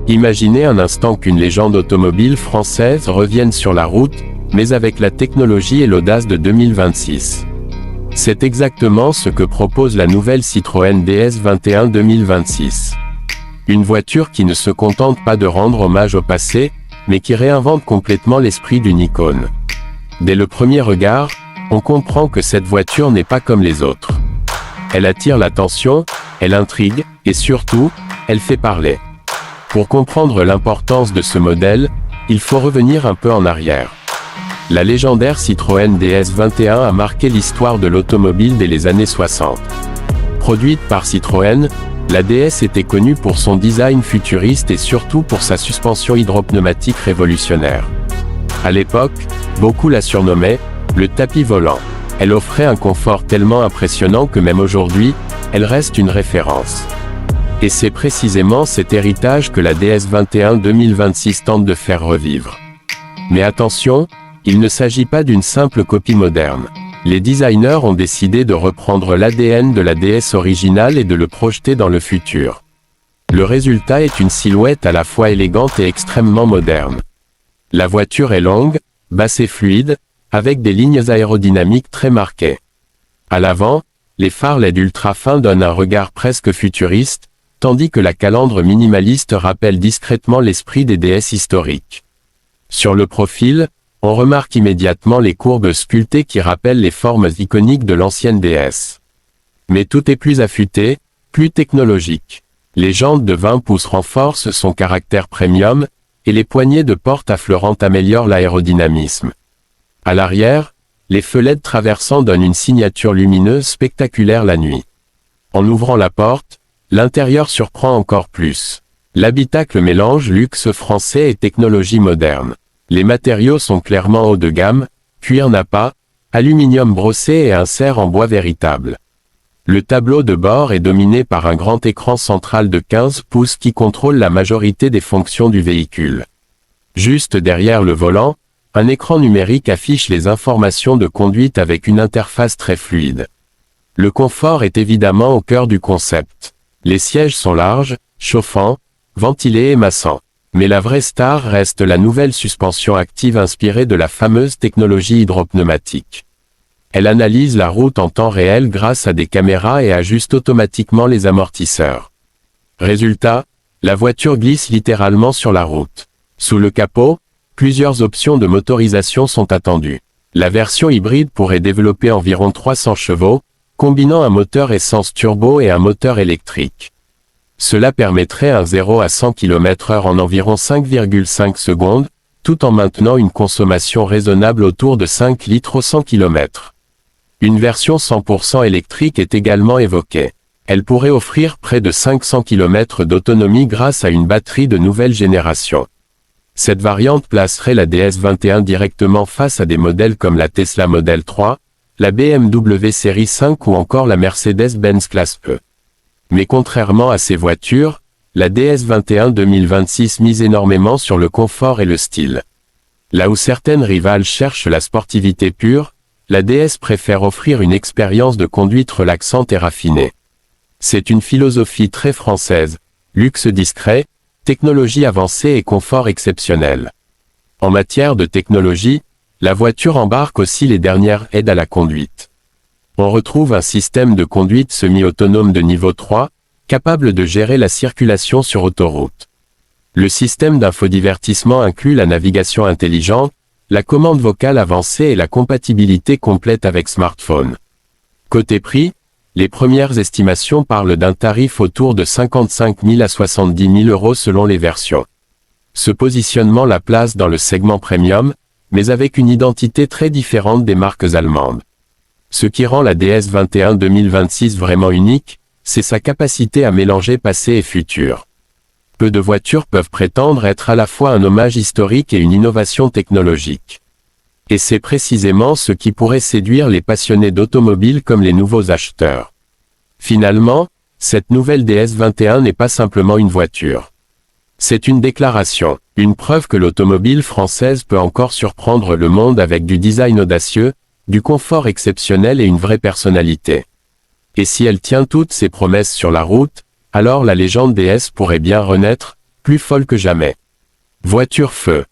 Imaginez un instant qu'une légende automobile française revienne sur la route, mais avec la technologie et l'audace de 2026. C'est exactement ce que propose la nouvelle Citroën DS 21 2026. Une voiture qui ne se contente pas de rendre hommage au passé, mais qui réinvente complètement l'esprit d'une icône. Dès le premier regard, on comprend que cette voiture n'est pas comme les autres. Elle attire l'attention, elle intrigue, et surtout, elle fait parler. Pour comprendre l'importance de ce modèle, il faut revenir un peu en arrière. La légendaire Citroën DS 21 a marqué l'histoire de l'automobile dès les années 60. Produite par Citroën, la DS était connue pour son design futuriste et surtout pour sa suspension hydropneumatique révolutionnaire. À l'époque, beaucoup la surnommaient « le tapis volant ». Elle offrait un confort tellement impressionnant que même aujourd'hui, elle reste une référence. Et c'est précisément cet héritage que la DS 21 2026 tente de faire revivre. Mais attention, il ne s'agit pas d'une simple copie moderne. Les designers ont décidé de reprendre l'ADN de la DS originale et de le projeter dans le futur. Le résultat est une silhouette à la fois élégante et extrêmement moderne. La voiture est longue, basse et fluide, avec des lignes aérodynamiques très marquées. À l'avant, les phares LED ultra fins donnent un regard presque futuriste, tandis que la calandre minimaliste rappelle discrètement l'esprit des DS historiques. Sur le profil, on remarque immédiatement les courbes sculptées qui rappellent les formes iconiques de l'ancienne DS. Mais tout est plus affûté, plus technologique. Les jantes de 20 pouces renforcent son caractère premium, et les poignées de porte affleurantes améliorent l'aérodynamisme. À l'arrière, les feux LED traversants donnent une signature lumineuse spectaculaire la nuit. En ouvrant la porte, l'intérieur surprend encore plus. L'habitacle mélange luxe français et technologie moderne. Les matériaux sont clairement haut de gamme, cuir nappa, aluminium brossé et insert en bois véritable. Le tableau de bord est dominé par un grand écran central de 15 pouces qui contrôle la majorité des fonctions du véhicule. Juste derrière le volant, un écran numérique affiche les informations de conduite avec une interface très fluide. Le confort est évidemment au cœur du concept. Les sièges sont larges, chauffants, ventilés et massants. Mais la vraie star reste la nouvelle suspension active inspirée de la fameuse technologie hydropneumatique. Elle analyse la route en temps réel grâce à des caméras et ajuste automatiquement les amortisseurs. Résultat, la voiture glisse littéralement sur la route. Sous le capot, plusieurs options de motorisation sont attendues. La version hybride pourrait développer environ 300 chevaux, combinant un moteur essence turbo et un moteur électrique. Cela permettrait un 0 à 100 km/h en environ 5,5 secondes, tout en maintenant une consommation raisonnable autour de 5 litres au 100 km. Une version 100% électrique est également évoquée. Elle pourrait offrir près de 500 km d'autonomie grâce à une batterie de nouvelle génération. Cette variante placerait la DS 21 directement face à des modèles comme la Tesla Model 3, la BMW Série 5 ou encore la Mercedes-Benz Classe E. Mais contrairement à ces voitures, la DS 21 2026 mise énormément sur le confort et le style. Là où certaines rivales cherchent la sportivité pure, la DS préfère offrir une expérience de conduite relaxante et raffinée. C'est une philosophie très française, luxe discret, technologie avancée et confort exceptionnel. En matière de technologie, la voiture embarque aussi les dernières aides à la conduite. On retrouve un système de conduite semi-autonome de niveau 3, capable de gérer la circulation sur autoroute. Le système d'infodivertissement inclut la navigation intelligente, la commande vocale avancée et la compatibilité complète avec smartphone. Côté prix, les premières estimations parlent d'un tarif autour de 55 000 à 70 000 euros selon les versions. Ce positionnement la place dans le segment premium, mais avec une identité très différente des marques allemandes. Ce qui rend la DS 21 2026 vraiment unique, c'est sa capacité à mélanger passé et futur. Peu de voitures peuvent prétendre être à la fois un hommage historique et une innovation technologique. Et c'est précisément ce qui pourrait séduire les passionnés d'automobile comme les nouveaux acheteurs. Finalement, cette nouvelle DS 21 n'est pas simplement une voiture. C'est une déclaration, une preuve que l'automobile française peut encore surprendre le monde avec du design audacieux, du confort exceptionnel et une vraie personnalité. Et si elle tient toutes ses promesses sur la route, alors la légende DS pourrait bien renaître, plus folle que jamais. Voiture feu.